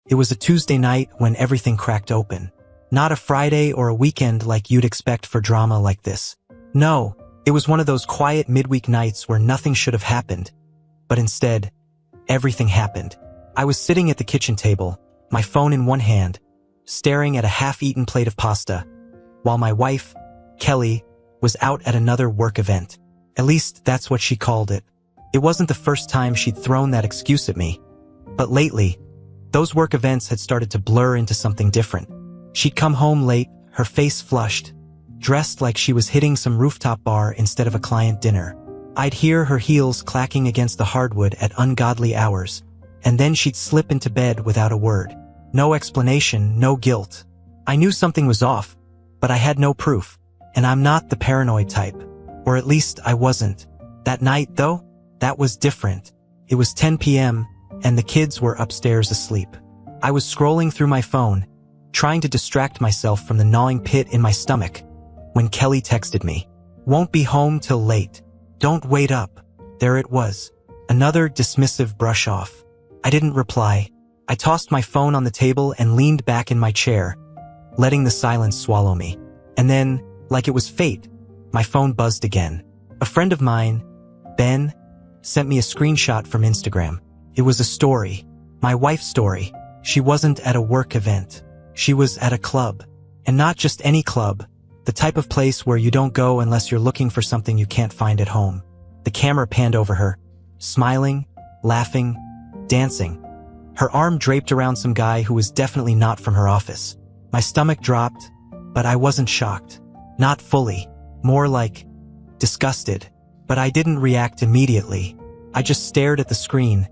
It was a Tuesday night when everything cracked open. Not a Friday or a weekend like you'd expect for drama like this. No, it was one of those quiet midweek nights where nothing should have happened. But instead, everything happened. I was sitting at the kitchen table, my phone in one hand, staring at a half-eaten plate of pasta, while my wife, Kelly, was out at another work event. At least that's what she called it. It wasn't the first time she'd thrown that excuse at me. But lately, those work events had started to blur into something different. She'd come home late, her face flushed, dressed like she was hitting some rooftop bar instead of a client dinner. I'd hear her heels clacking against the hardwood at ungodly hours, and then she'd slip into bed without a word. No explanation, no guilt. I knew something was off, but I had no proof, and I'm not the paranoid type. Or at least I wasn't. That night, though, that was different. It was 10 p.m., and the kids were upstairs asleep. I was scrolling through my phone, trying to distract myself from the gnawing pit in my stomach, when Kelly texted me. "Won't be home till late. Don't wait up." There it was. Another dismissive brush off. I didn't reply. I tossed my phone on the table and leaned back in my chair, letting the silence swallow me. And then, like it was fate, my phone buzzed again. A friend of mine, Ben, sent me a screenshot from Instagram. It was a story. My wife's story. She wasn't at a work event. She was at a club. And not just any club. The type of place where you don't go unless you're looking for something you can't find at home. The camera panned over her, smiling, laughing, dancing. Her arm draped around some guy who was definitely not from her office. My stomach dropped, but I wasn't shocked. Not fully. More like disgusted. But I didn't react immediately. I just stared at the screen,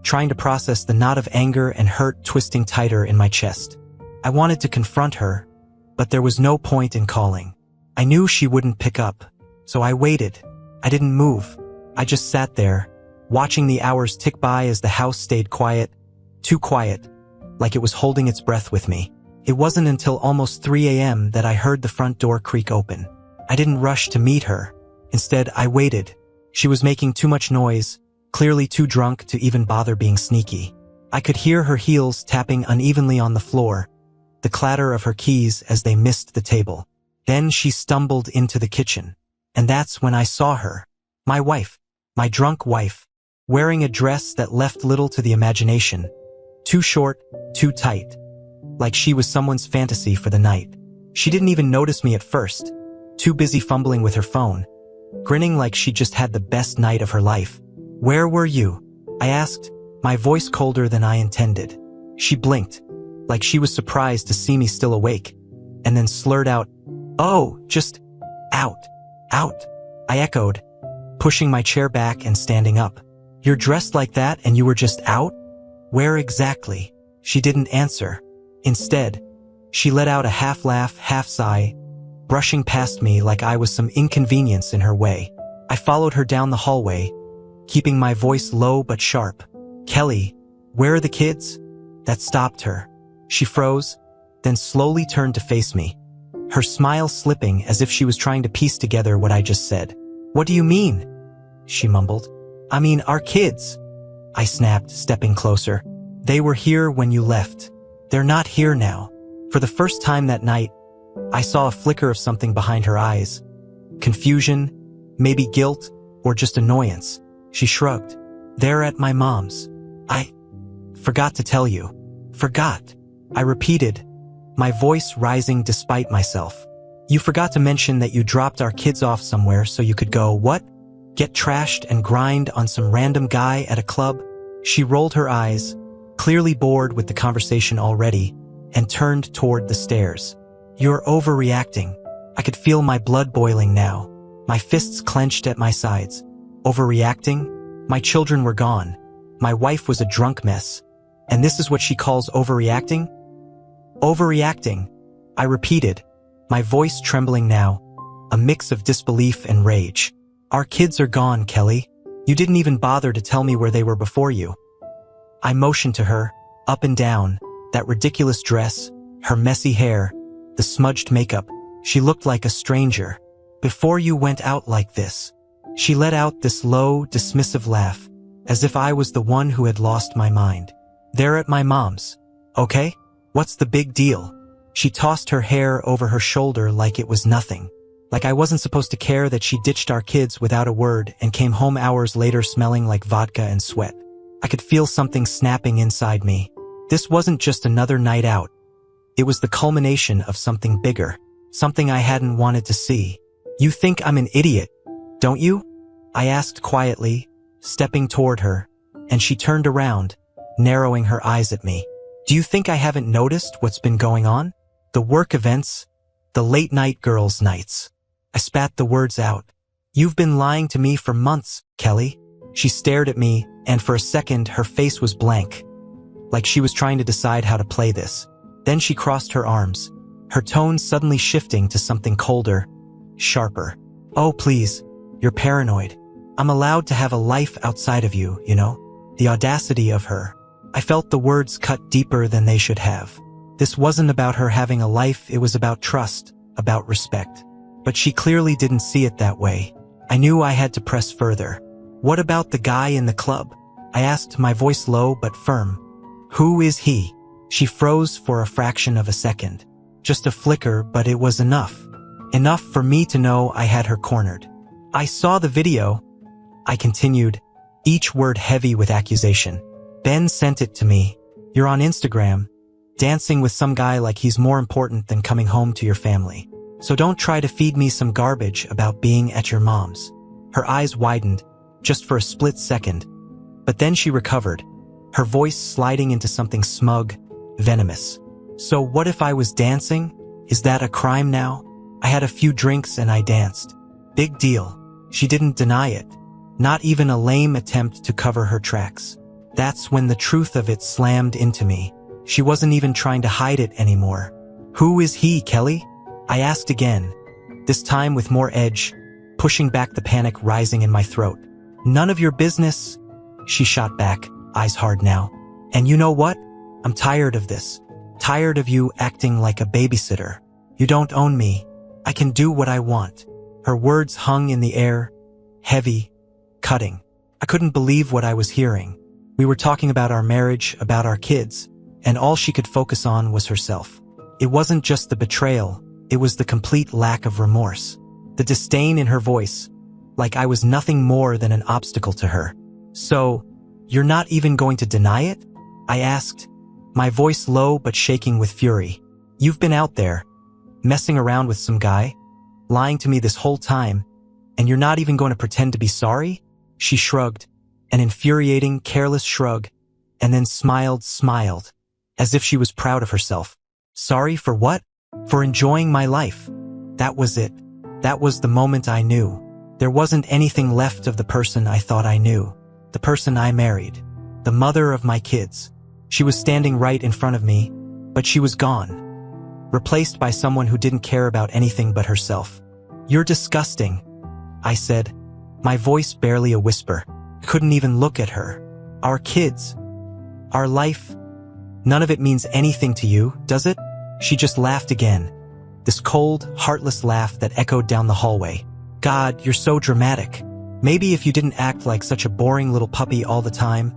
trying to process the knot of anger and hurt twisting tighter in my chest. I wanted to confront her, but there was no point in calling. I knew she wouldn't pick up, so I waited. I didn't move. I just sat there, watching the hours tick by as the house stayed quiet, too quiet, like it was holding its breath with me. It wasn't until almost 3 a.m. that I heard the front door creak open. I didn't rush to meet her. Instead, I waited. She was making too much noise, clearly too drunk to even bother being sneaky. I could hear her heels tapping unevenly on the floor, the clatter of her keys as they missed the table. Then she stumbled into the kitchen. And that's when I saw her. My wife. My drunk wife. Wearing a dress that left little to the imagination. Too short, too tight. Like she was someone's fantasy for the night. She didn't even notice me at first. Too busy fumbling with her phone. Grinning like she just had the best night of her life. "Where were you?" I asked, my voice colder than I intended. She blinked, like she was surprised to see me still awake, and then slurred out, "Oh, just out, out." I echoed, pushing my chair back and standing up. "You're dressed like that and you were just out? Where exactly?" She didn't answer. Instead, she let out a half-laugh, half-sigh, brushing past me like I was some inconvenience in her way. I followed her down the hallway, keeping my voice low but sharp. "Kelly, where are the kids?" That stopped her. She froze, then slowly turned to face me, her smile slipping as if she was trying to piece together what I just said. "What do you mean?" she mumbled. "I mean, our kids," I snapped, stepping closer. "They were here when you left. They're not here now." For the first time that night, I saw a flicker of something behind her eyes. Confusion, maybe guilt, or just annoyance. She shrugged. "They're at my mom's. I forgot to tell you." "Forgot," I repeated, my voice rising despite myself. "You forgot to mention that you dropped our kids off somewhere so you could go, what? Get trashed and grind on some random guy at a club?" She rolled her eyes, clearly bored with the conversation already, and turned toward the stairs. "You're overreacting." I could feel my blood boiling now, my fists clenched at my sides. Overreacting? My children were gone. My wife was a drunk mess. And this is what she calls overreacting? Overreacting, I repeated, my voice trembling now, a mix of disbelief and rage. "Our kids are gone, Kelly. You didn't even bother to tell me where they were before you." I motioned to her, up and down, that ridiculous dress, her messy hair, the smudged makeup. She looked like a stranger. "Before you went out like this." She let out this low, dismissive laugh, as if I was the one who had lost my mind. "They're at my mom's." okay? What's the big deal? She tossed her hair over her shoulder like it was nothing. Like I wasn't supposed to care that she ditched our kids without a word and came home hours later smelling like vodka and sweat. I could feel something snapping inside me. This wasn't just another night out. It was the culmination of something bigger, something I hadn't wanted to see. You think I'm an idiot, don't you? I asked quietly, stepping toward her, and she turned around, narrowing her eyes at me. Do you think I haven't noticed what's been going on? The work events, the late-night girls' nights. I spat the words out. You've been lying to me for months, Kelly. She stared at me, and for a second her face was blank, like she was trying to decide how to play this. Then she crossed her arms, her tone suddenly shifting to something colder, sharper. Oh, please, you're paranoid. I'm allowed to have a life outside of you, you know? The audacity of her. I felt the words cut deeper than they should have. This wasn't about her having a life, it was about trust, about respect. But she clearly didn't see it that way. I knew I had to press further. What about the guy in the club? I asked, my voice low but firm. Who is he? She froze for a fraction of a second. Just a flicker, but it was enough. Enough for me to know I had her cornered. I saw the video, I continued, each word heavy with accusation. Ben sent it to me. You're on Instagram, dancing with some guy like he's more important than coming home to your family. So don't try to feed me some garbage about being at your mom's. Her eyes widened, just for a split second. But then she recovered, her voice sliding into something smug, venomous. So what if I was dancing? Is that a crime now? I had a few drinks and I danced. Big deal. She didn't deny it. Not even a lame attempt to cover her tracks. That's when the truth of it slammed into me. She wasn't even trying to hide it anymore. Who is he, Kelly? I asked again, this time with more edge, pushing back the panic rising in my throat. None of your business, she shot back, eyes hard now. And you know what? I'm tired of this. Tired of you acting like a babysitter. You don't own me. I can do what I want. Her words hung in the air, heavy, cutting. I couldn't believe what I was hearing. We were talking about our marriage, about our kids, and all she could focus on was herself. It wasn't just the betrayal. It was the complete lack of remorse. The disdain in her voice, like I was nothing more than an obstacle to her. So, you're not even going to deny it? I asked, my voice low but shaking with fury. You've been out there, messing around with some guy, lying to me this whole time, and you're not even going to pretend to be sorry? She shrugged, an infuriating, careless shrug, and then smiled, as if she was proud of herself. Sorry for what? For enjoying my life. That was it. That was the moment I knew. There wasn't anything left of the person I thought I knew. The person I married. The mother of my kids. She was standing right in front of me, but she was gone. Replaced by someone who didn't care about anything but herself. You're disgusting, I said, my voice barely a whisper. Couldn't even look at her. Our kids. Our life. None of it means anything to you, does it? She just laughed again. This cold, heartless laugh that echoed down the hallway. God, you're so dramatic. Maybe if you didn't act like such a boring little puppy all the time,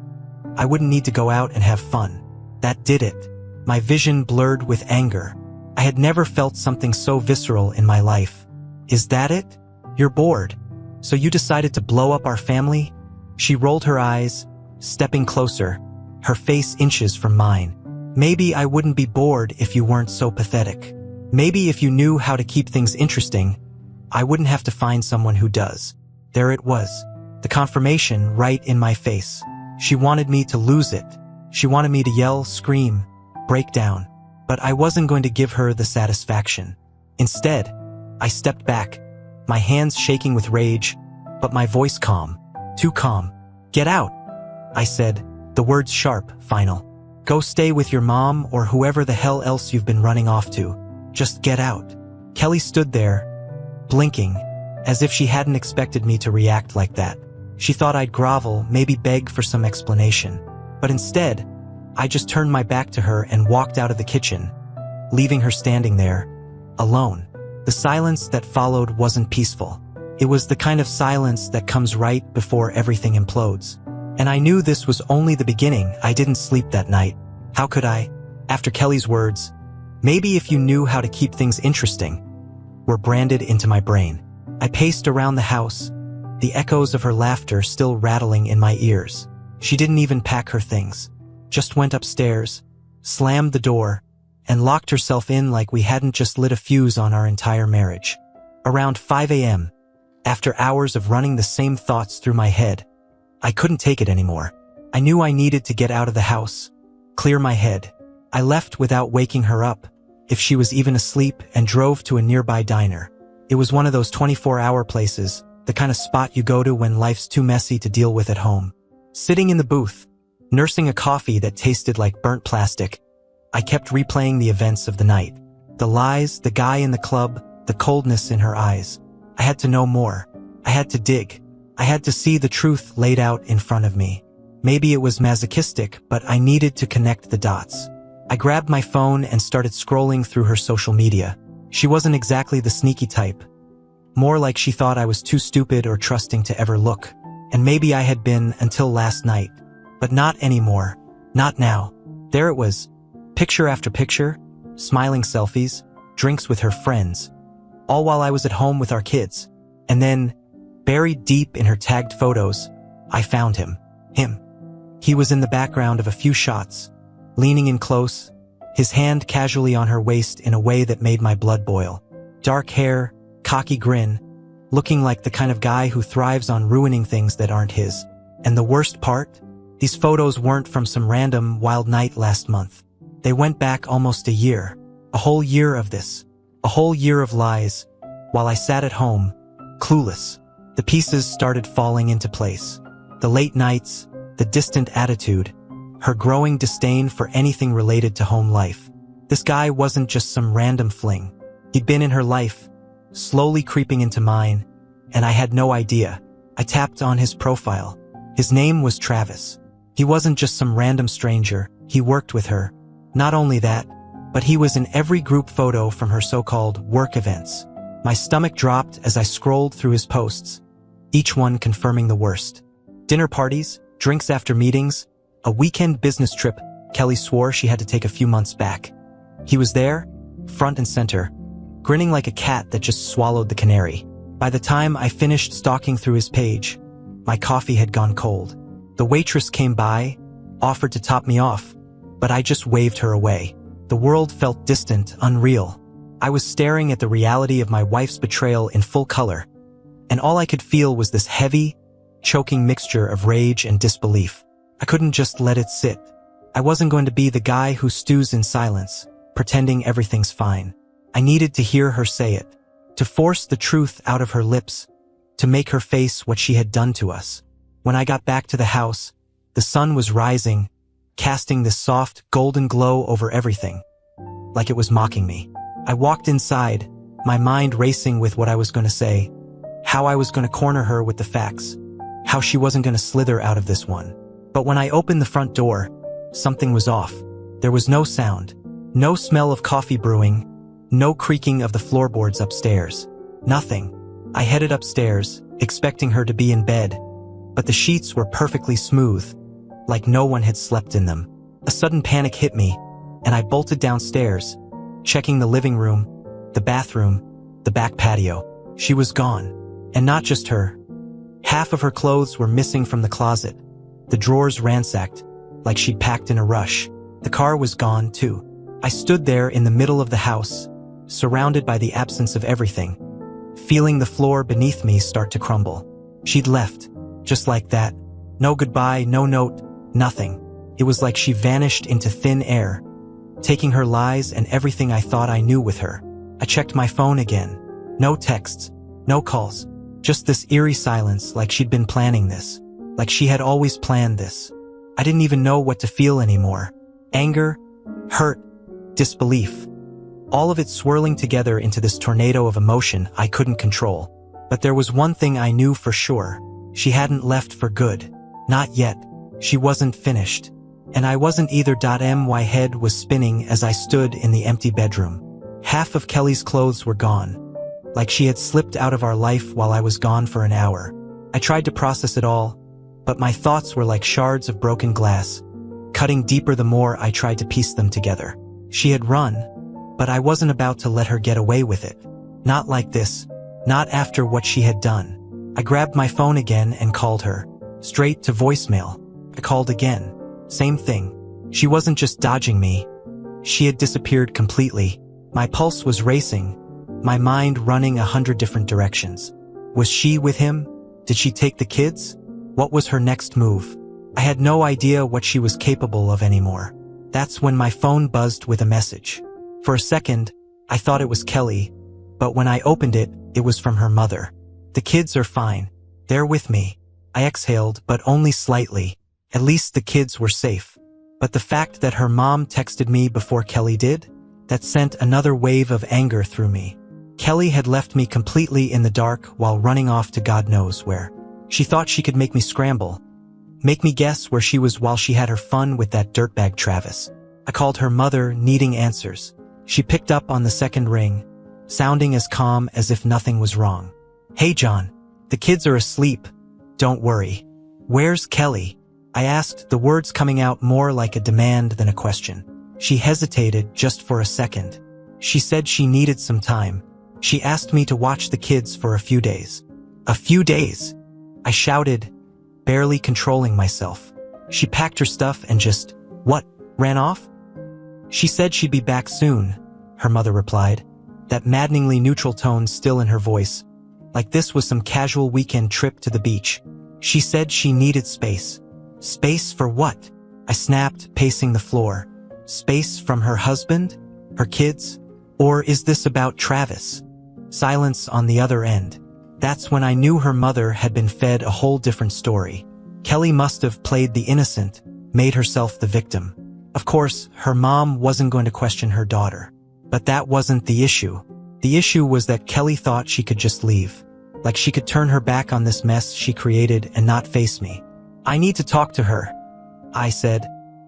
I wouldn't need to go out and have fun. That did it. My vision blurred with anger. I had never felt something so visceral in my life. Is that it? You're bored. So you decided to blow up our family? She rolled her eyes, stepping closer, her face inches from mine. Maybe I wouldn't be bored if you weren't so pathetic. Maybe if you knew how to keep things interesting, I wouldn't have to find someone who does. There it was, the confirmation right in my face. She wanted me to lose it. She wanted me to yell, scream, break down. But I wasn't going to give her the satisfaction. Instead, I stepped back, my hands shaking with rage, but my voice calm. Too calm. Get out, I said, the words sharp, final. Go stay with your mom or whoever the hell else you've been running off to. Just get out. Kelly stood there, blinking, as if she hadn't expected me to react like that. She thought I'd grovel, maybe beg for some explanation. But instead, I just turned my back to her and walked out of the kitchen, leaving her standing there, alone. The silence that followed wasn't peaceful. It was the kind of silence that comes right before everything implodes. And I knew this was only the beginning. I didn't sleep that night. How could I? After Kelly's words, "Maybe if you knew how to keep things interesting," were branded into my brain. I paced around the house, the echoes of her laughter still rattling in my ears. She didn't even pack her things, just went upstairs, slammed the door, and locked herself in like we hadn't just lit a fuse on our entire marriage. Around 5 a.m., after hours of running the same thoughts through my head, I couldn't take it anymore. I knew I needed to get out of the house, clear my head. I left without waking her up, if she was even asleep, and drove to a nearby diner. It was one of those 24-hour places, the kind of spot you go to when life's too messy to deal with at home. Sitting in the booth, nursing a coffee that tasted like burnt plastic, I kept replaying the events of the night. The lies, the guy in the club, the coldness in her eyes. I had to know more. I had to dig. I had to see the truth laid out in front of me. Maybe it was masochistic, but I needed to connect the dots. I grabbed my phone and started scrolling through her social media. She wasn't exactly the sneaky type. More like she thought I was too stupid or trusting to ever look. And maybe I had been until last night. But not anymore. Not now. There it was. Picture after picture, smiling selfies, drinks with her friends. All while I was at home with our kids. And then, buried deep in her tagged photos, I found him. Him. He was in the background of a few shots, leaning in close, his hand casually on her waist in a way that made my blood boil. Dark hair, cocky grin, looking like the kind of guy who thrives on ruining things that aren't his. And the worst part? These photos weren't from some random wild night last month. They went back almost a year. A whole year of this. A whole year of lies. While I sat at home, clueless, the pieces started falling into place. The late nights, the distant attitude, her growing disdain for anything related to home life. This guy wasn't just some random fling. He'd been in her life, slowly creeping into mine, and I had no idea. I tapped on his profile. His name was Travis. He wasn't just some random stranger, he worked with her. Not only that, but he was in every group photo from her so-called work events. My stomach dropped as I scrolled through his posts, each one confirming the worst. Dinner parties, drinks after meetings, a weekend business trip Kelly swore she had to take a few months back. He was there, front and center, grinning like a cat that just swallowed the canary. By the time I finished stalking through his page, my coffee had gone cold. The waitress came by, offered to top me off, but I just waved her away. The world felt distant, unreal. I was staring at the reality of my wife's betrayal in full color, and all I could feel was this heavy, choking mixture of rage and disbelief. I couldn't just let it sit. I wasn't going to be the guy who stews in silence, pretending everything's fine. I needed to hear her say it, to force the truth out of her lips, to make her face what she had done to us. When I got back to the house, the sun was rising, casting this soft, golden glow over everything, like it was mocking me. I walked inside, my mind racing with what I was going to say, how I was going to corner her with the facts, how she wasn't going to slither out of this one. But when I opened the front door, something was off. There was no sound, no smell of coffee brewing, no creaking of the floorboards upstairs. Nothing. I headed upstairs, expecting her to be in bed, but the sheets were perfectly smooth, like no one had slept in them. A sudden panic hit me, and I bolted downstairs, checking the living room, the bathroom, the back patio. She was gone. And not just her. Half of her clothes were missing from the closet, the drawers ransacked, like she'd packed in a rush. The car was gone, too. I stood there in the middle of the house, surrounded by the absence of everything, feeling the floor beneath me start to crumble. She'd left, just like that. No goodbye, no note, nothing. It was like she vanished into thin air, taking her lies and everything I thought I knew with her. I checked my phone again. No texts, no calls. Just this eerie silence, like she'd been planning this. Like she had always planned this. I didn't even know what to feel anymore. Anger, hurt, disbelief. All of it swirling together into this tornado of emotion I couldn't control. But there was one thing I knew for sure. She hadn't left for good. Not yet. She wasn't finished. And I wasn't either. My head was spinning as I stood in the empty bedroom. Half of Kelly's clothes were gone, like she had slipped out of our life while I was gone for an hour. I tried to process it all, but my thoughts were like shards of broken glass, cutting deeper the more I tried to piece them together. She had run, but I wasn't about to let her get away with it. Not like this. Not after what she had done. I grabbed my phone again and called her. Straight to voicemail. I called again. Same thing. She wasn't just dodging me. She had disappeared completely. My pulse was racing, my mind running 100 different directions. Was she with him? Did she take the kids? What was her next move? I had no idea what she was capable of anymore. That's when my phone buzzed with a message. For a second, I thought it was Kelly, but when I opened it, it was from her mother. The kids are fine. They're with me. I exhaled, but only slightly. At least the kids were safe. But the fact that her mom texted me before Kelly did, that sent another wave of anger through me. Kelly had left me completely in the dark while running off to God knows where. She thought she could make me scramble, make me guess where she was while she had her fun with that dirtbag Travis. I called her mother, needing answers. She picked up on the second ring, sounding as calm as if nothing was wrong. Hey John, the kids are asleep. Don't worry. Where's Kelly? I asked, the words coming out more like a demand than a question. She hesitated just for a second. She said she needed some time. She asked me to watch the kids for a few days. A few days? I shouted, barely controlling myself. She packed her stuff and just, what, ran off? She said she'd be back soon, her mother replied, that maddeningly neutral tone still in her voice, like this was some casual weekend trip to the beach. She said she needed space. Space for what? I snapped, pacing the floor. Space from her husband? Her kids? Or is this about Travis? Silence on the other end. That's when I knew her mother had been fed a whole different story. Kelly must have played the innocent, made herself the victim. Of course, her mom wasn't going to question her daughter. But that wasn't the issue. The issue was that Kelly thought she could just leave. Like she could turn her back on this mess she created and not face me. I need to talk to her, I said,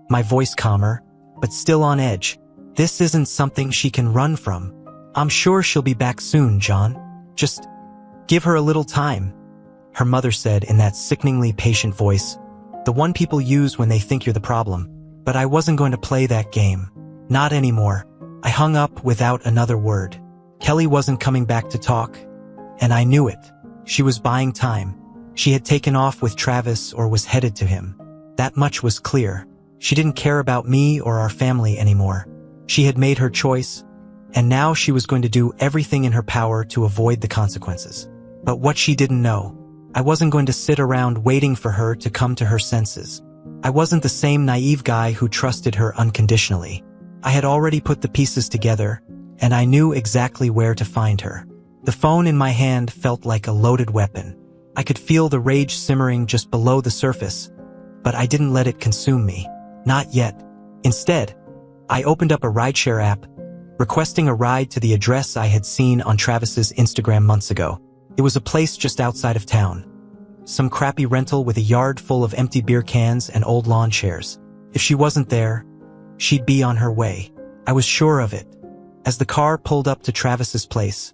my voice calmer, but still on edge. This isn't something she can run from. I'm sure she'll be back soon, John. Just give her a little time, her mother said in that sickeningly patient voice, the one people use when they think you're the problem. But I wasn't going to play that game. Not anymore. I hung up without another word. Kelly wasn't coming back to talk, and I knew it. She was buying time. She had taken off with Travis or was headed to him. That much was clear. She didn't care about me or our family anymore. She had made her choice, and now she was going to do everything in her power to avoid the consequences. But what she didn't know, I wasn't going to sit around waiting for her to come to her senses. I wasn't the same naive guy who trusted her unconditionally. I had already put the pieces together, and I knew exactly where to find her. The phone in my hand felt like a loaded weapon. I could feel the rage simmering just below the surface, but I didn't let it consume me. Not yet. Instead, I opened up a rideshare app, requesting a ride to the address I had seen on Travis's Instagram months ago. It was a place just outside of town. Some crappy rental with a yard full of empty beer cans and old lawn chairs. If she wasn't there, she'd be on her way. I was sure of it. As the car pulled up to Travis's place,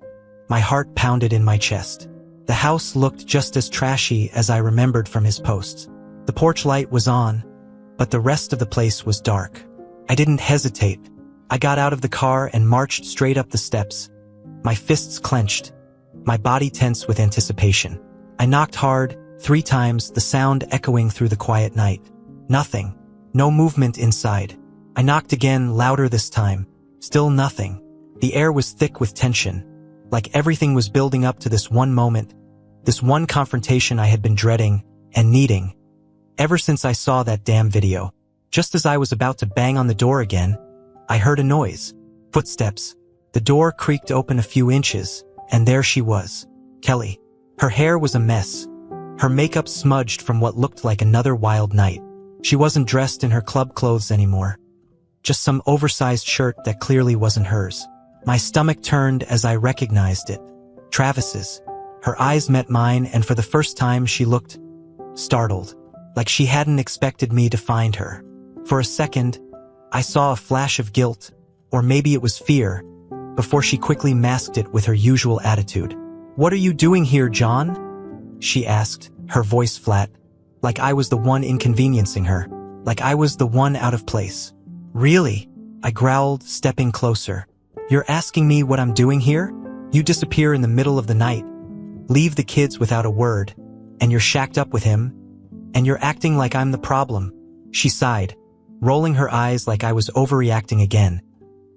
my heart pounded in my chest. The house looked just as trashy as I remembered from his posts. The porch light was on, but the rest of the place was dark. I didn't hesitate. I got out of the car and marched straight up the steps, my fists clenched, my body tense with anticipation. I knocked hard, 3 times, the sound echoing through the quiet night. Nothing. No movement inside. I knocked again, louder this time. Still nothing. The air was thick with tension, like everything was building up to this one moment, this one confrontation I had been dreading and needing ever since I saw that damn video. Just as I was about to bang on the door again, I heard a noise. Footsteps. The door creaked open a few inches, and there she was. Kelly. Her hair was a mess. Her makeup smudged from what looked like another wild night. She wasn't dressed in her club clothes anymore. Just some oversized shirt that clearly wasn't hers. My stomach turned as I recognized it. Travis's. Her eyes met mine, and for the first time she looked startled, like she hadn't expected me to find her. For a second, I saw a flash of guilt, or maybe it was fear, before she quickly masked it with her usual attitude. "What are you doing here, John?" she asked, her voice flat, like I was the one inconveniencing her. like I was the one out of place. Really? I growled, stepping closer. You're asking me what I'm doing here? You disappear in the middle of the night, leave the kids without a word, and you're shacked up with him, and you're acting like I'm the problem. She sighed, rolling her eyes like I was overreacting again.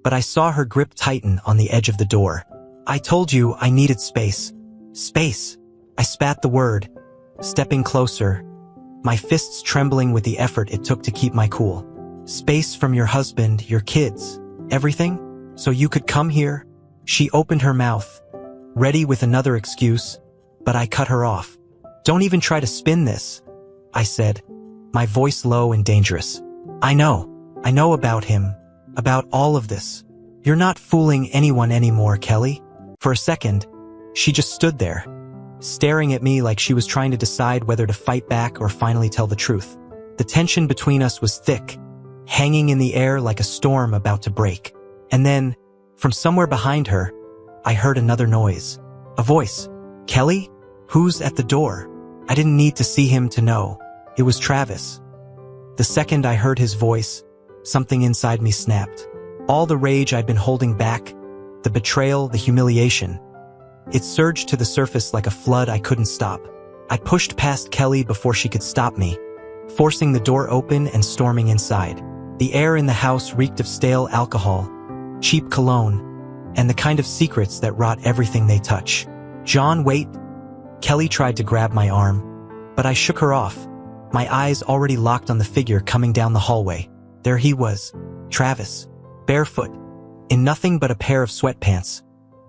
But I saw her grip tighten on the edge of the door. I told you I needed space. Space. I spat the word, stepping closer, my fists trembling with the effort it took to keep my cool. Space from your husband, your kids, everything? So you could come here? She opened her mouth, ready with another excuse, but I cut her off. Don't even try to spin this, I said, my voice low and dangerous. I know about him, about all of this. You're not fooling anyone anymore, Kelly. For a second, she just stood there, staring at me like she was trying to decide whether to fight back or finally tell the truth. The tension between us was thick, hanging in the air like a storm about to break. And then, from somewhere behind her, I heard another noise. A voice. Kelly? Who's at the door? I didn't need to see him to know. It was Travis. The second I heard his voice, something inside me snapped. All the rage I'd been holding back, the betrayal, the humiliation, it surged to the surface like a flood I couldn't stop. I pushed past Kelly before she could stop me, forcing the door open and storming inside. The air in the house reeked of stale alcohol, cheap cologne, and the kind of secrets that rot everything they touch. John, wait. Kelly tried to grab my arm, but I shook her off, my eyes already locked on the figure coming down the hallway. There he was, Travis, barefoot, in nothing but a pair of sweatpants,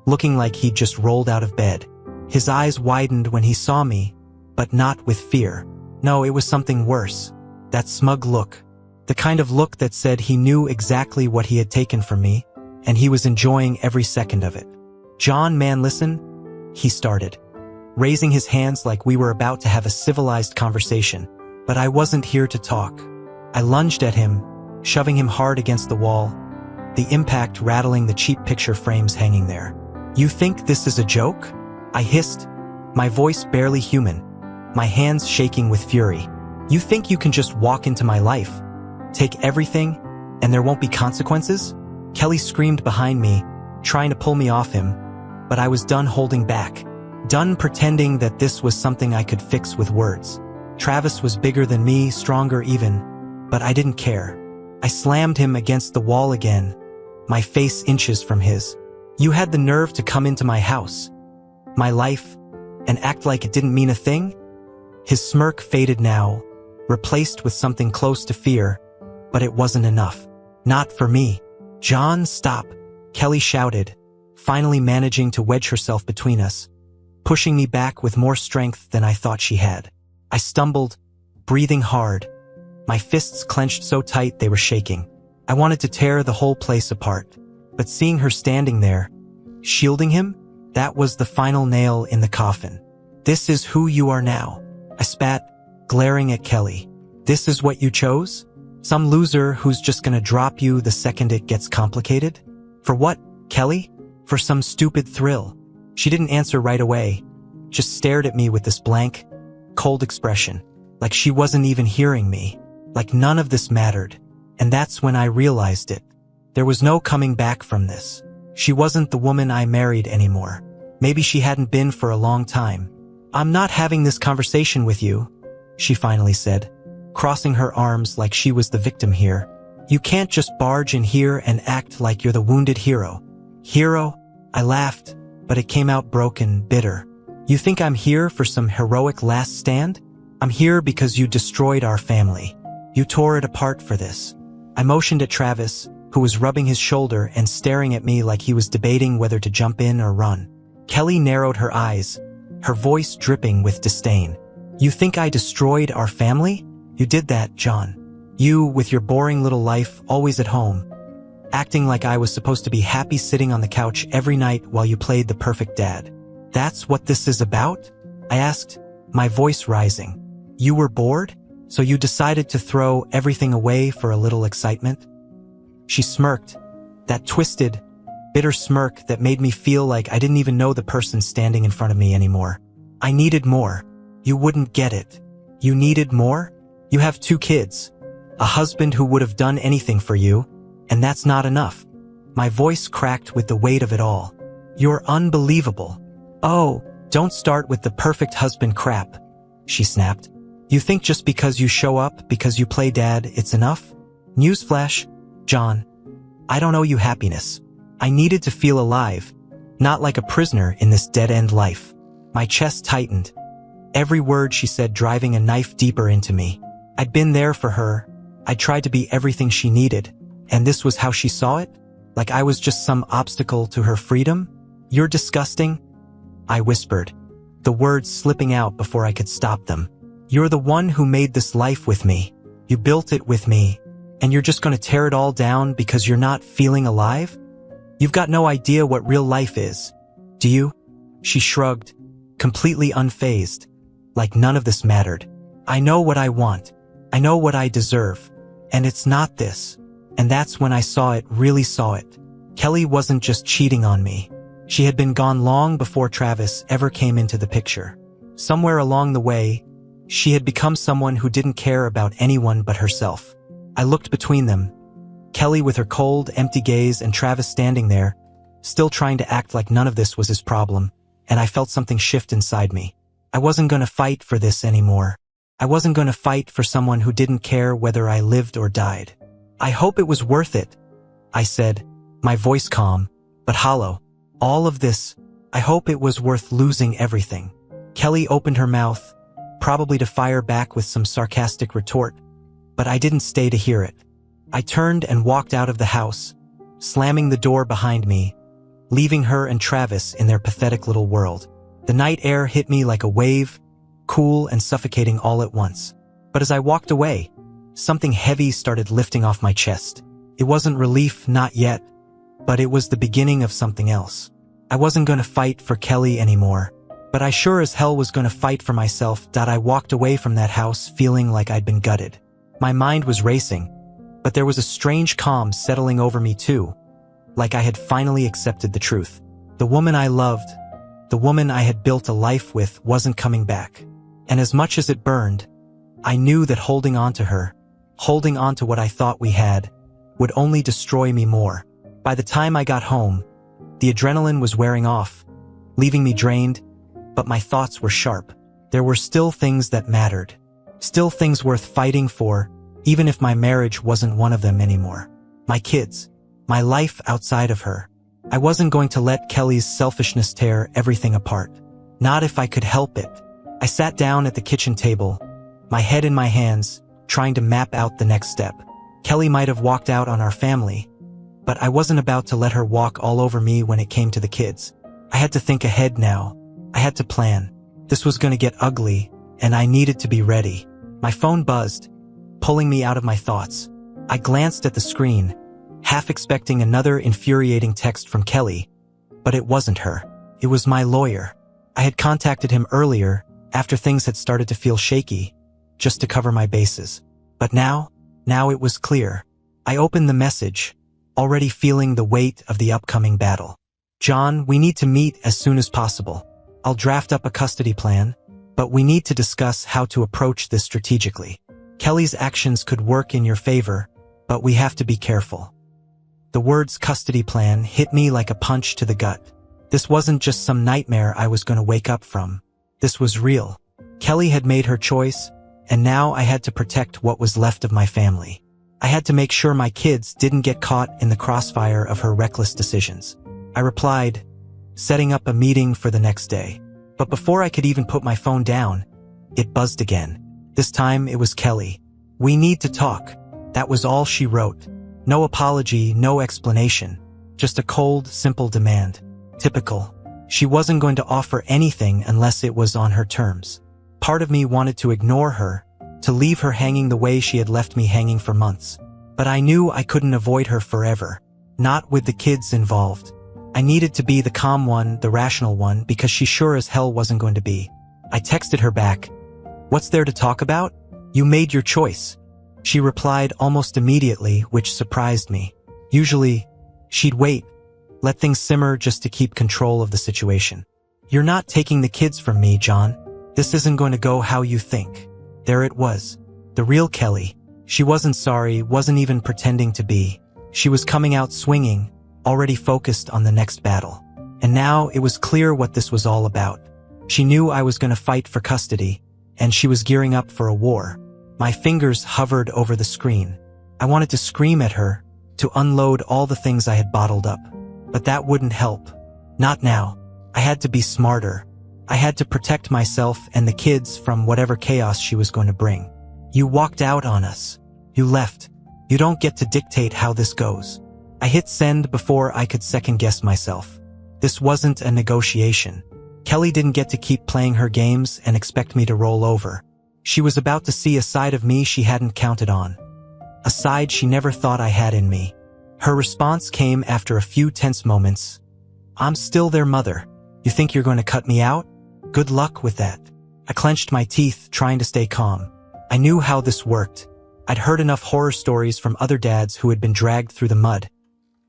looking like he'd just rolled out of bed. His eyes widened when he saw me, but not with fear. No, it was something worse. That smug look. The kind of look that said he knew exactly what he had taken from me, and he was enjoying every second of it. John, man, listen, he started, raising his hands like we were about to have a civilized conversation. But I wasn't here to talk. I lunged at him, shoving him hard against the wall, the impact rattling the cheap picture frames hanging there. You think this is a joke? I hissed, my voice barely human, my hands shaking with fury. You think you can just walk into my life, take everything, and there won't be consequences? Kelly screamed behind me, trying to pull me off him, but I was done holding back, done pretending that this was something I could fix with words. Travis was bigger than me, stronger even, but I didn't care. I slammed him against the wall again, my face inches from his. You had the nerve to come into my house, my life, and act like it didn't mean a thing? His smirk faded now, replaced with something close to fear, but it wasn't enough. Not for me. John, stop, Kelly shouted, finally managing to wedge herself between us, pushing me back with more strength than I thought she had. I stumbled, breathing hard, my fists clenched so tight they were shaking. I wanted to tear the whole place apart, but seeing her standing there, shielding him, that was the final nail in the coffin. This is who you are now, I spat, glaring at Kelly. This is what you chose? Some loser who's just gonna drop you the second it gets complicated? For what, Kelly? For some stupid thrill. She didn't answer right away, just stared at me with this blank, cold expression, like she wasn't even hearing me, like none of this mattered. And that's when I realized it. There was no coming back from this. She wasn't the woman I married anymore. Maybe she hadn't been for a long time. I'm not having this conversation with you, she finally said, crossing her arms like she was the victim here. You can't just barge in here and act like you're the wounded hero. Hero? I laughed, but it came out broken, bitter. You think I'm here for some heroic last stand? I'm here because you destroyed our family. You tore it apart for this. I motioned at Travis, who was rubbing his shoulder and staring at me like he was debating whether to jump in or run. Kelly narrowed her eyes, her voice dripping with disdain. You think I destroyed our family? You did that, John. You, with your boring little life, always at home, acting like I was supposed to be happy sitting on the couch every night while you played the perfect dad. That's what this is about? I asked, my voice rising. You were bored? So you decided to throw everything away for a little excitement? She smirked, that twisted, bitter smirk that made me feel like I didn't even know the person standing in front of me anymore. I needed more. You wouldn't get it. You needed more? You have 2 kids, A husband who would have done anything for you, and that's not enough. My voice cracked with the weight of it all. You're unbelievable. Oh, don't start with the perfect husband crap, she snapped. You think just because you show up, because you play dad, it's enough? Newsflash, John. I don't owe you happiness. I needed to feel alive, not like a prisoner in this dead-end life. My chest tightened, every word she said driving a knife deeper into me. I'd been there for her. I tried to be everything she needed, and this was how she saw it? Like I was just some obstacle to her freedom? You're disgusting, I whispered, the words slipping out before I could stop them. You're the one who made this life with me. You built it with me, and you're just going to tear it all down because you're not feeling alive? You've got no idea what real life is, do you? She shrugged, completely unfazed, like none of this mattered. I know what I want. I know what I deserve. And it's not this. And that's when I saw it, really saw it. Kelly wasn't just cheating on me. She had been gone long before Travis ever came into the picture. Somewhere along the way, she had become someone who didn't care about anyone but herself. I looked between them, Kelly with her cold, empty gaze and Travis standing there, still trying to act like none of this was his problem, and I felt something shift inside me. I wasn't going to fight for this anymore. I wasn't going to fight for someone who didn't care whether I lived or died. I hope it was worth it, I said, my voice calm, but hollow. All of this, I hope it was worth losing everything. Kelly opened her mouth, probably to fire back with some sarcastic retort, but I didn't stay to hear it. I turned and walked out of the house, slamming the door behind me, leaving her and Travis in their pathetic little world. The night air hit me like a wave, cool and suffocating all at once. But as I walked away, something heavy started lifting off my chest. It wasn't relief, not yet, but it was the beginning of something else. I wasn't going to fight for Kelly anymore, but I sure as hell was going to fight for myself. I walked away from that house feeling like I'd been gutted. My mind was racing, but there was a strange calm settling over me too, like I had finally accepted the truth. The woman I loved, the woman I had built a life with, wasn't coming back. And as much as it burned, I knew that holding on to her, holding on to what I thought we had, would only destroy me more. By the time I got home, the adrenaline was wearing off, leaving me drained, but my thoughts were sharp. There were still things that mattered, still things worth fighting for, even if my marriage wasn't one of them anymore. My kids, my life outside of her. I wasn't going to let Kelly's selfishness tear everything apart. Not if I could help it. I sat down at the kitchen table, my head in my hands, trying to map out the next step. Kelly might have walked out on our family, but I wasn't about to let her walk all over me when it came to the kids. I had to think ahead now. I had to plan. This was going to get ugly, and I needed to be ready. My phone buzzed, pulling me out of my thoughts. I glanced at the screen, half expecting another infuriating text from Kelly, but it wasn't her. It was my lawyer. I had contacted him earlier, after things had started to feel shaky, just to cover my bases. But now it was clear. I opened the message, already feeling the weight of the upcoming battle. John, we need to meet as soon as possible. I'll draft up a custody plan, but we need to discuss how to approach this strategically. Kelly's actions could work in your favor, but we have to be careful. The words custody plan hit me like a punch to the gut. This wasn't just some nightmare I was going to wake up from. This was real. Kelly had made her choice, and now I had to protect what was left of my family. I had to make sure my kids didn't get caught in the crossfire of her reckless decisions. I replied, setting up a meeting for the next day. But before I could even put my phone down, it buzzed again. This time it was Kelly. We need to talk. That was all she wrote. No apology, no explanation. Just a cold, simple demand. Typical. She wasn't going to offer anything unless it was on her terms. Part of me wanted to ignore her, to leave her hanging the way she had left me hanging for months. But I knew I couldn't avoid her forever. Not with the kids involved. I needed to be the calm one, the rational one, because she sure as hell wasn't going to be. I texted her back. What's there to talk about? You made your choice. She replied almost immediately, which surprised me. Usually, she'd wait, let things simmer just to keep control of the situation. You're not taking the kids from me, John. This isn't going to go how you think. There it was. The real Kelly. She wasn't sorry, wasn't even pretending to be. She was coming out swinging, already focused on the next battle. And now it was clear what this was all about. She knew I was going to fight for custody, and she was gearing up for a war. My fingers hovered over the screen. I wanted to scream at her, to unload all the things I had bottled up. But that wouldn't help. Not now. I had to be smarter. I had to protect myself and the kids from whatever chaos she was going to bring. You walked out on us. You left. You don't get to dictate how this goes. I hit send before I could second-guess myself. This wasn't a negotiation. Kelly didn't get to keep playing her games and expect me to roll over. She was about to see a side of me she hadn't counted on. A side she never thought I had in me. Her response came after a few tense moments. I'm still their mother. You think you're going to cut me out? Good luck with that. I clenched my teeth, trying to stay calm. I knew how this worked. I'd heard enough horror stories from other dads who had been dragged through the mud,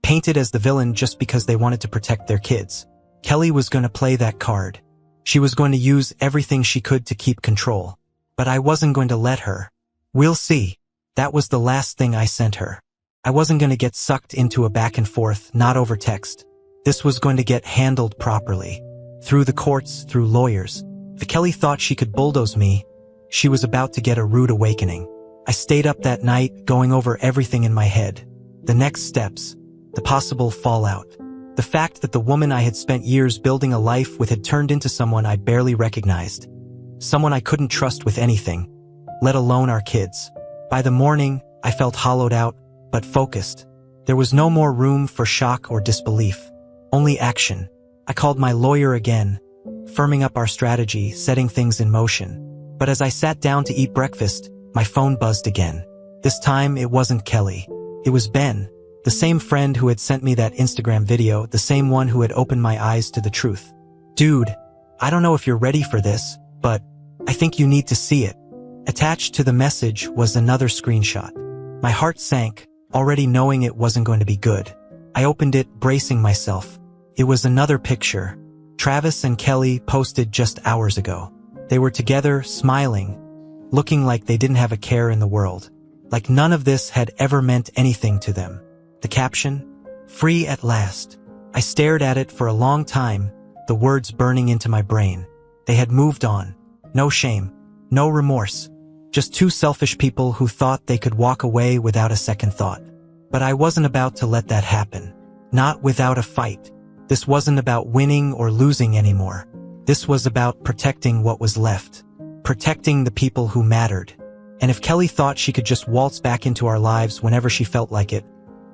painted as the villain just because they wanted to protect their kids. Kelly was going to play that card. She was going to use everything she could to keep control. But I wasn't going to let her. We'll see. That was the last thing I sent her. I wasn't going to get sucked into a back and forth, not over text. This was going to get handled properly. Through the courts, through lawyers. If Kelly thought she could bulldoze me, she was about to get a rude awakening. I stayed up that night, going over everything in my head. The next steps. The possible fallout. The fact that the woman I had spent years building a life with had turned into someone I barely recognized. Someone I couldn't trust with anything, let alone our kids. By the morning, I felt hollowed out, but focused. There was no more room for shock or disbelief. Only action. I called my lawyer again, firming up our strategy, setting things in motion. But as I sat down to eat breakfast, my phone buzzed again. This time, it wasn't Kelly. It was Ben, the same friend who had sent me that Instagram video, the same one who had opened my eyes to the truth. Dude, I don't know if you're ready for this, but I think you need to see it. Attached to the message was another screenshot. My heart sank, already knowing it wasn't going to be good. I opened it, bracing myself. It was another picture. Travis and Kelly posted just hours ago. They were together, smiling, looking like they didn't have a care in the world. Like none of this had ever meant anything to them. The caption? Free at last. I stared at it for a long time, the words burning into my brain. They had moved on. No shame. No remorse. Just two selfish people who thought they could walk away without a second thought. But I wasn't about to let that happen. Not without a fight. This wasn't about winning or losing anymore. This was about protecting what was left. Protecting the people who mattered. And if Kelly thought she could just waltz back into our lives whenever she felt like it,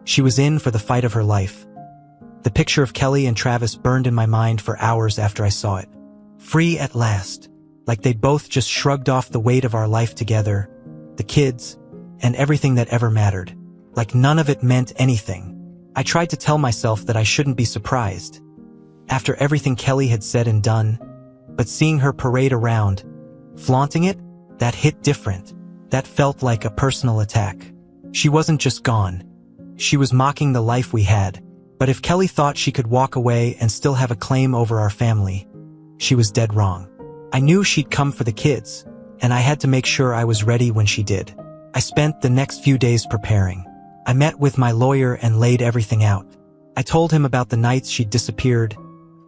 she was in for the fight of her life. The picture of Kelly and Travis burned in my mind for hours after I saw it. Free at last. Like they'd both just shrugged off the weight of our life together, the kids, and everything that ever mattered. Like none of it meant anything. I tried to tell myself that I shouldn't be surprised. After everything Kelly had said and done, but seeing her parade around, flaunting it, that hit different. That felt like a personal attack. She wasn't just gone. She was mocking the life we had. But if Kelly thought she could walk away and still have a claim over our family, she was dead wrong. I knew she'd come for the kids, and I had to make sure I was ready when she did. I spent the next few days preparing. I met with my lawyer and laid everything out. I told him about the nights she'd disappeared,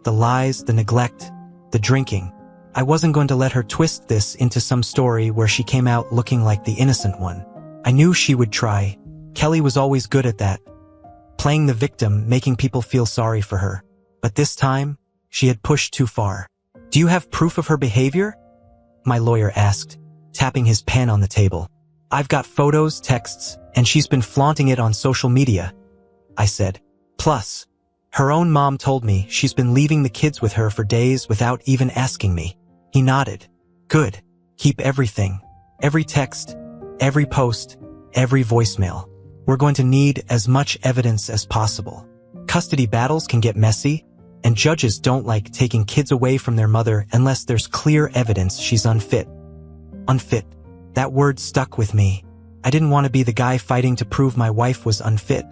the lies, the neglect, the drinking. I wasn't going to let her twist this into some story where she came out looking like the innocent one. I knew she would try. Kelly was always good at that. Playing the victim, making people feel sorry for her. But this time, she had pushed too far. Do you have proof of her behavior? My lawyer asked, tapping his pen on the table. I've got photos, texts, and she's been flaunting it on social media, I said. Plus, her own mom told me she's been leaving the kids with her for days without even asking me. He nodded. Good. Keep everything. Every text, every post, every voicemail. We're going to need as much evidence as possible. Custody battles can get messy, and judges don't like taking kids away from their mother unless there's clear evidence she's unfit. Unfit. That word stuck with me. I didn't want to be the guy fighting to prove my wife was unfit.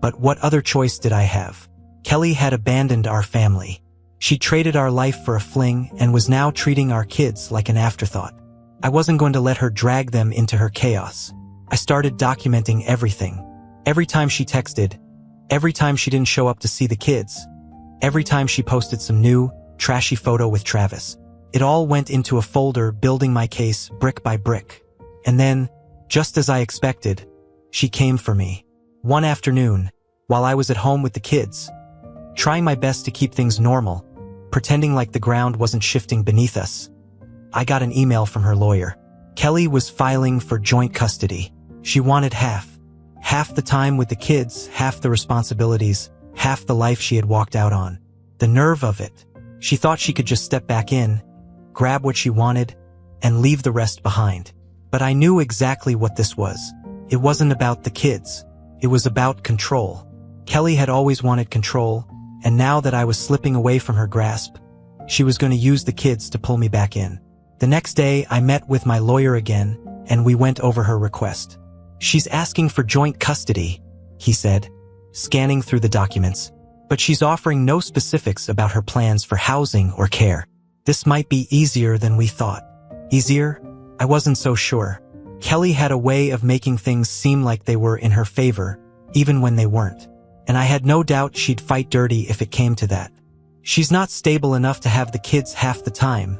But what other choice did I have? Kelly had abandoned our family. She traded our life for a fling and was now treating our kids like an afterthought. I wasn't going to let her drag them into her chaos. I started documenting everything. Every time she texted, every time she didn't show up to see the kids, every time she posted some new, trashy photo with Travis. It all went into a folder, building my case brick by brick. And then, just as I expected, she came for me. One afternoon, while I was at home with the kids, trying my best to keep things normal, pretending like the ground wasn't shifting beneath us, I got an email from her lawyer. Kelly was filing for joint custody. She wanted half. Half the time with the kids, half the responsibilities, half the life she had walked out on. The nerve of it. She thought she could just step back in, grab what she wanted, and leave the rest behind. But I knew exactly what this was. It wasn't about the kids. It was about control. Kelly had always wanted control, and now that I was slipping away from her grasp, she was going to use the kids to pull me back in. The next day, I met with my lawyer again, and we went over her request. "She's asking for joint custody," he said, scanning through the documents, "but she's offering no specifics about her plans for housing or care. This might be easier than we thought." Easier? I wasn't so sure. Kelly had a way of making things seem like they were in her favor, even when they weren't. And I had no doubt she'd fight dirty if it came to that. "She's not stable enough to have the kids half the time,"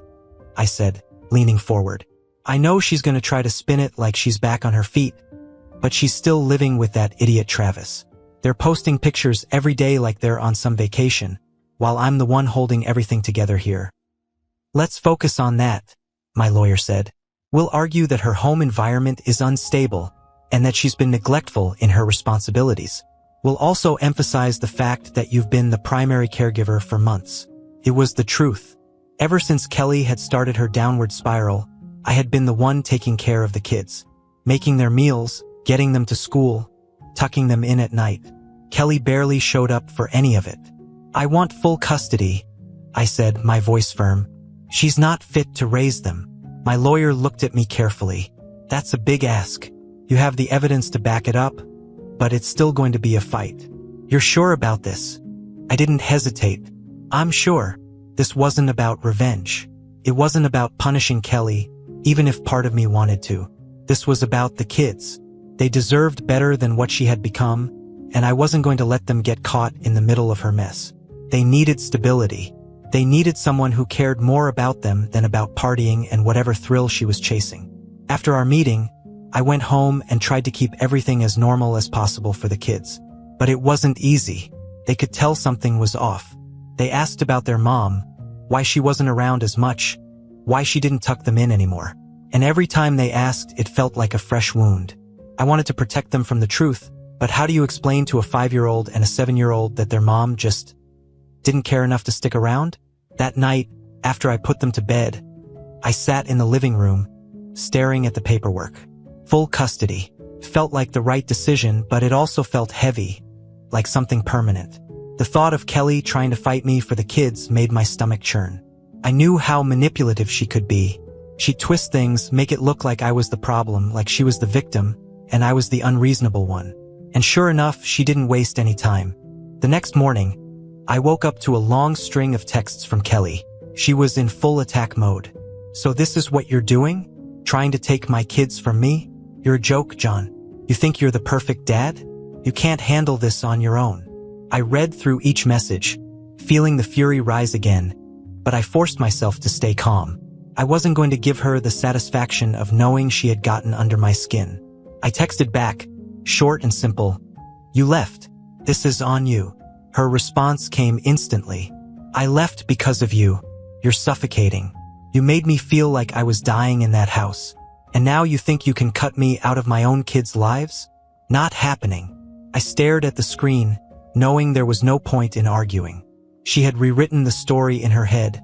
I said, leaning forward. "I know she's going to try to spin it like she's back on her feet, but she's still living with that idiot Travis. They're posting pictures every day like they're on some vacation, while I'm the one holding everything together here." "Let's focus on that," my lawyer said. "We'll argue that her home environment is unstable and that she's been neglectful in her responsibilities. We'll also emphasize the fact that you've been the primary caregiver for months." It was the truth. Ever since Kelly had started her downward spiral, I had been the one taking care of the kids, making their meals, getting them to school, tucking them in at night. Kelly barely showed up for any of it. "I want full custody," I said, my voice firm. "She's not fit to raise them." My lawyer looked at me carefully. "That's a big ask. You have the evidence to back it up, but it's still going to be a fight. You're sure about this?" I didn't hesitate. "I'm sure. This wasn't about revenge. It wasn't about punishing Kelly, even if part of me wanted to. This was about the kids. They deserved better than what she had become, and I wasn't going to let them get caught in the middle of her mess. They needed stability. They needed someone who cared more about them than about partying and whatever thrill she was chasing." After our meeting, I went home and tried to keep everything as normal as possible for the kids. But it wasn't easy. They could tell something was off. They asked about their mom, why she wasn't around as much, why she didn't tuck them in anymore. And every time they asked, it felt like a fresh wound. I wanted to protect them from the truth, but how do you explain to a 5-year-old and a 7-year-old that their mom just didn't care enough to stick around? That night, after I put them to bed, I sat in the living room, staring at the paperwork. Full custody. Felt like the right decision, but it also felt heavy, like something permanent. The thought of Kelly trying to fight me for the kids made my stomach churn. I knew how manipulative she could be. She'd twist things, make it look like I was the problem, like she was the victim, and I was the unreasonable one. And sure enough, she didn't waste any time. The next morning, I woke up to a long string of texts from Kelly. She was in full attack mode. "So this is what you're doing? Trying to take my kids from me? You're a joke, John. You think you're the perfect dad? You can't handle this on your own." I read through each message, feeling the fury rise again, but I forced myself to stay calm. I wasn't going to give her the satisfaction of knowing she had gotten under my skin. I texted back, short and simple, "You left. This is on you." Her response came instantly. "I left because of you. You're suffocating. You made me feel like I was dying in that house. And now you think you can cut me out of my own kids' lives? Not happening." I stared at the screen, knowing there was no point in arguing. She had rewritten the story in her head,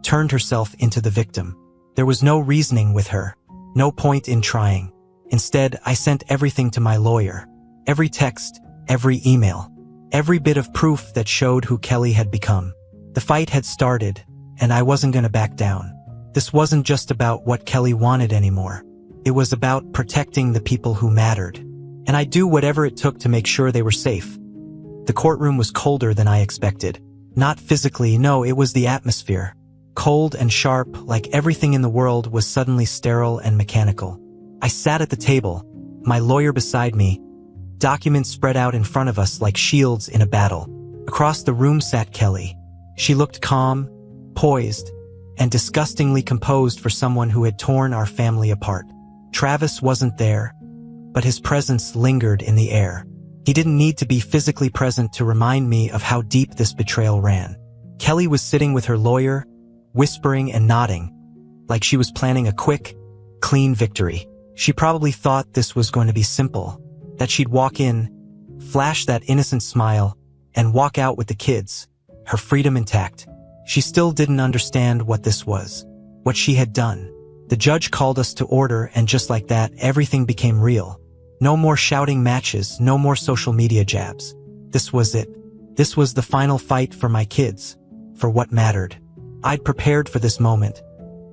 turned herself into the victim. There was no reasoning with her, no point in trying. Instead, I sent everything to my lawyer. Every text, every email, every bit of proof that showed who Kelly had become. The fight had started, and I wasn't going to back down. This wasn't just about what Kelly wanted anymore. It was about protecting the people who mattered. And I'd do whatever it took to make sure they were safe. The courtroom was colder than I expected. Not physically, no, it was the atmosphere. Cold and sharp, like everything in the world was suddenly sterile and mechanical. I sat at the table, my lawyer beside me, documents spread out in front of us like shields in a battle. Across the room sat Kelly. She looked calm, poised, and disgustingly composed for someone who had torn our family apart. Travis wasn't there, but his presence lingered in the air. He didn't need to be physically present to remind me of how deep this betrayal ran. Kelly was sitting with her lawyer, whispering and nodding, like she was planning a quick, clean victory. She probably thought this was going to be simple, that she'd walk in, flash that innocent smile, and walk out with the kids, her freedom intact. She still didn't understand what this was, what she had done. The judge called us to order, and just like that, everything became real. No more shouting matches, no more social media jabs. This was it. This was the final fight for my kids, for what mattered. I'd prepared for this moment,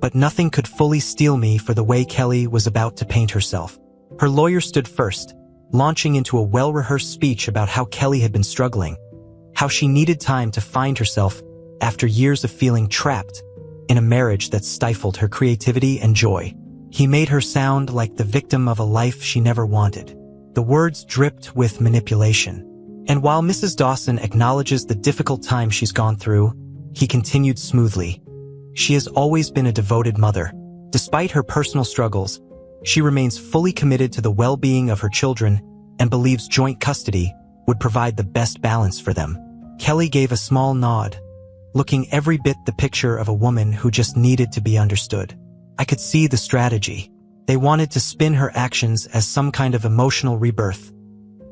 but nothing could fully steel me for the way Kelly was about to paint herself. Her lawyer stood first, launching into a well-rehearsed speech about how Kelly had been struggling, how she needed time to find herself after years of feeling trapped in a marriage that stifled her creativity and joy. He made her sound like the victim of a life she never wanted. The words dripped with manipulation. And while Mrs. Dawson acknowledges the difficult time she's gone through, he continued smoothly. She has always been a devoted mother. Despite her personal struggles, she remains fully committed to the well-being of her children and believes joint custody would provide the best balance for them. Kelly gave a small nod, looking every bit the picture of a woman who just needed to be understood. I could see the strategy. They wanted to spin her actions as some kind of emotional rebirth,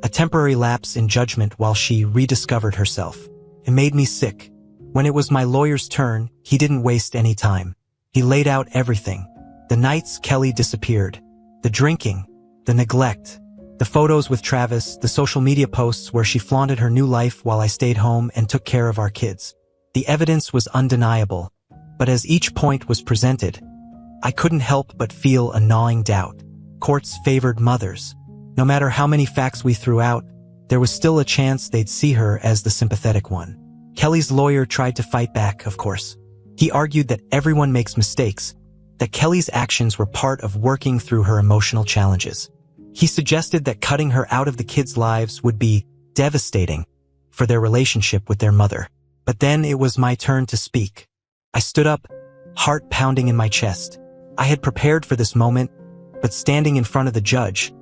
a temporary lapse in judgment while she rediscovered herself. It made me sick. When it was my lawyer's turn, he didn't waste any time. He laid out everything. The nights Kelly disappeared, the drinking, the neglect, the photos with Travis, the social media posts where she flaunted her new life while I stayed home and took care of our kids. The evidence was undeniable, but as each point was presented, I couldn't help but feel a gnawing doubt. Courts favored mothers. No matter how many facts we threw out, there was still a chance they'd see her as the sympathetic one. Kelly's lawyer tried to fight back, of course. He argued that everyone makes mistakes, that Kelly's actions were part of working through her emotional challenges. He suggested that cutting her out of the kids' lives would be devastating for their relationship with their mother. But then it was my turn to speak. I stood up, heart pounding in my chest. I had prepared for this moment, but standing in front of the judge,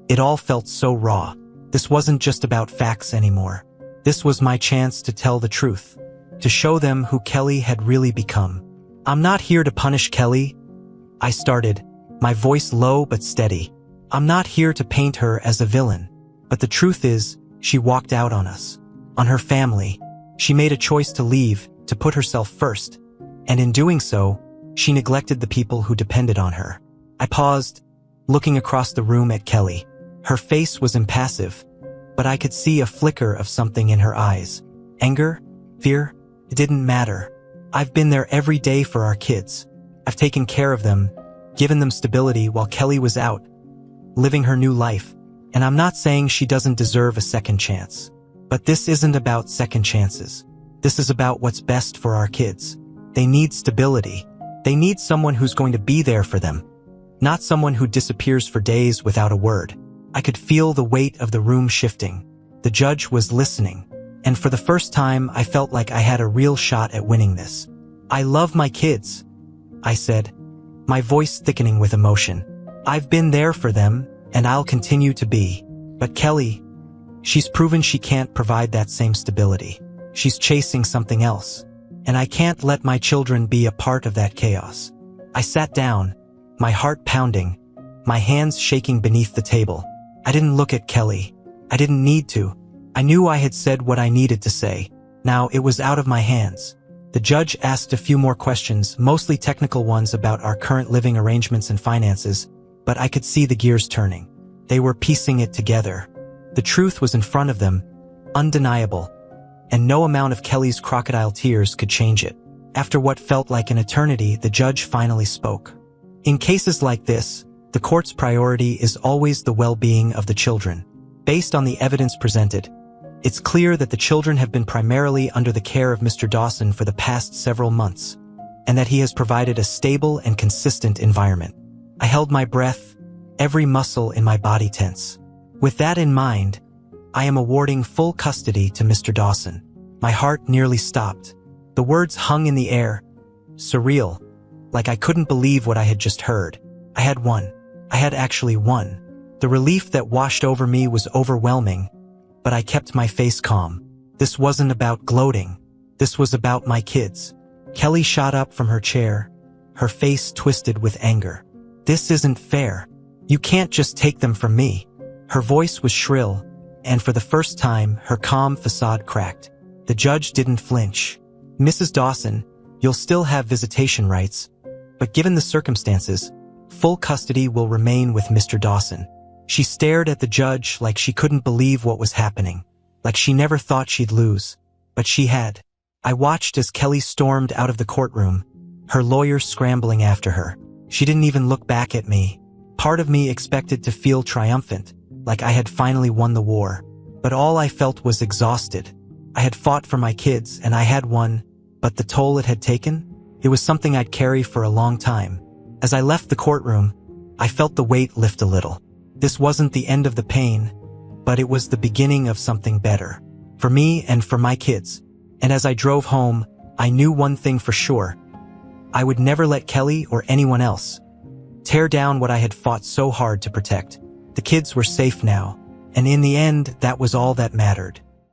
it all felt so raw. This wasn't just about facts anymore. This was my chance to tell the truth, to show them who Kelly had really become. "I'm not here to punish Kelly," I started, my voice low but steady. "I'm not here to paint her as a villain. But the truth is, she walked out on us, on her family. She made a choice to leave, to put herself first. And in doing so, she neglected the people who depended on her." I paused, looking across the room at Kelly. Her face was impassive, but I could see a flicker of something in her eyes. Anger? Fear? It didn't matter. I've been there every day for our kids. I've taken care of them, given them stability while Kelly was out, living her new life. And I'm not saying she doesn't deserve a second chance. But this isn't about second chances. This is about what's best for our kids. They need stability. They need someone who's going to be there for them, not someone who disappears for days without a word. I could feel the weight of the room shifting. The judge was listening, and for the first time I felt like I had a real shot at winning this. "I love my kids," I said, my voice thickening with emotion. "I've been there for them, and I'll continue to be. But Kelly, she's proven she can't provide that same stability. She's chasing something else, and I can't let my children be a part of that chaos." I sat down, my heart pounding, my hands shaking beneath the table. I didn't look at Kelly. I didn't need to. I knew I had said what I needed to say. Now it was out of my hands. The judge asked a few more questions, mostly technical ones about our current living arrangements and finances, but I could see the gears turning. They were piecing it together. The truth was in front of them, undeniable, and no amount of Kelly's crocodile tears could change it. After what felt like an eternity, the judge finally spoke. "In cases like this, the court's priority is always the well-being of the children. Based on the evidence presented, it's clear that the children have been primarily under the care of Mr. Dawson for the past several months, and that he has provided a stable and consistent environment." I held my breath, every muscle in my body tense. With that in mind, I am awarding full custody to Mr. Dawson. My heart nearly stopped. The words hung in the air, surreal, like I couldn't believe what I had just heard. I had won. I had actually won. The relief that washed over me was overwhelming, but I kept my face calm. This wasn't about gloating. This was about my kids. Kelly shot up from her chair, her face twisted with anger. This isn't fair. You can't just take them from me. Her voice was shrill, and for the first time, her calm facade cracked. The judge didn't flinch. Mrs. Dawson, you'll still have visitation rights, but given the circumstances, full custody will remain with Mr. Dawson. She stared at the judge like she couldn't believe what was happening, like she never thought she'd lose, but she had. I watched as Kelly stormed out of the courtroom, her lawyer scrambling after her. She didn't even look back at me. Part of me expected to feel triumphant, like I had finally won the war, but all I felt was exhausted. I had fought for my kids, and I had won, but the toll it had taken? It was something I'd carry for a long time. As I left the courtroom, I felt the weight lift a little. This wasn't the end of the pain, but it was the beginning of something better. For me and for my kids. And as I drove home, I knew one thing for sure. I would never let Kelly or anyone else tear down what I had fought so hard to protect. The kids were safe now, and in the end, that was all that mattered.